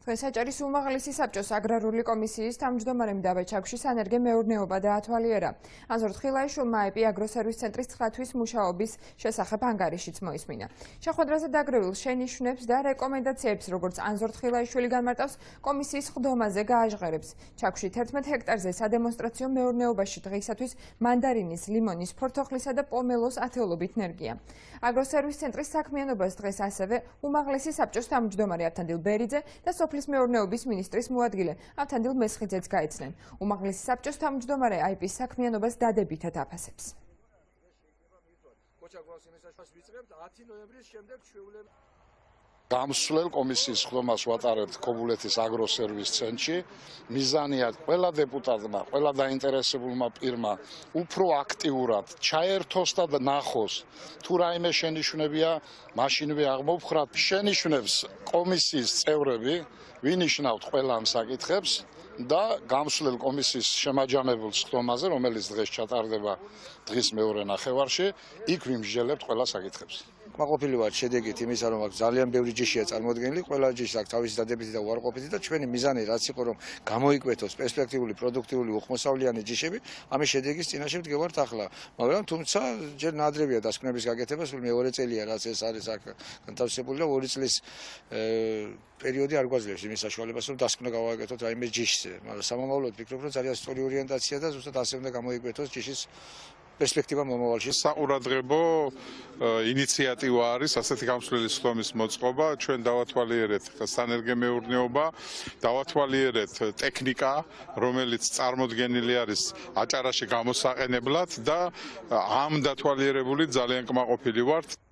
დღეს აჭარის უმაღლესი საბჭოს აგრარული კომისიის თავმჯდომარემ დავით ჩაქვშის სანერგე-მეურნეობა დაათვალიერა. ანზორ თხილაიშვილმა აიპი აგროსერვის ცენტრის ცხათვის მუშაობის შესახებ ანგარიშიც მოისმინა. შეხვედრაზე დაგროვილ შენიშვნებს და რეკომენდაციებს, როგორც ანზორ თხილაიშვილი განმარტავს, კომისიის ხდომაზე გააჟღერებს. ჩაქვში 11 ჰექტარზე სადემონსტრაციო მეურნეობაში დღეისათვის მანდარინის, ლიმონის, ფორთოხლისა და პომელოს ათეულობით ნერგია. აგროსერვის ცენტრის საქმიანობას დღეს ასევე უმაღლესი საბჭოს თავმჯდომარე ავთანდილ ბერიძე და სოფლის მეურნეობის მინისტრის მოადგილე ავთანდილ მესხიძეც გაეცნენ. უმაღლესი საბჭოს თავმჯდომარე აიპის საქმიანობას დადებითად აფასებს. გამსვლელ კომისიის ხდომას ვატარებთ ქობულეთის აგროსერვის ცენტრში. მიზანია ყველა დეპუტატმა, ყველა დაინტერესებულმა პირმა უფრო აქტიურად ჩაერთოს და ნახოს თუ რაიმე შენიშვნებია, მაშინვე აღმოვხრათ. შენიშვნებს კომისიის წევრები ვინიშნავთ ყველა ამ საკითხებს და გამსვლელ კომისიის შემაჯამებულ ხდომაზე, რომელიც დღეს ჩატარდება დღის მეორე ნახევარში, იქ ვიმსჯელებთ ყველა საკითხებს. კმაყოფილი ვართ შედეგით იმისა, რომ აქ ძალიან ბევრი ჯიშია წარმოდგენილი, ყველა ჯიშს აქვს თავისი დადებითი და უარყოფითი და ჩვენი მიზანი რაც იყო, რომ გამოიკვეთოს პერსპექტიული, პროდუქტიული, უხმოსავლიანი ჯიშები, ამის შედეგის წინაშე ვდგევართ ახლა. მაგრამ თუმცა ჯერ ნადრევია დასკვნების გაკეთება, სულ მეორე წელია რაც ეს არის აქ განთავსებული და 2 წლის პერიოდი არ გვაძლევს იმის საშუალებას, რომ დასკვნა გავაკეთოთ რაიმე ჯიშზე. მაგრამ სამომავლოდ ვფიქრობ, რომ ძალიან სწორი ორიენტაცია და ზუსტად ასე უნდა გამოიკვეთოს ჯიშის პერსპექტივა მომავალში. საყურადღებო ინიციატივა არის ასეთი გამსვლელი ხდომის მოწყობა. ჩვენ დავათვალიერეთ სანერგე-მეურნეობა, დავათვალიერეთ ტექნიკა, რომელიც წარმოდგენილი არის აჭარაში გამოსაყენებლად და ამ დათვალიერებული ძალიან კმაყოფილი ვართ.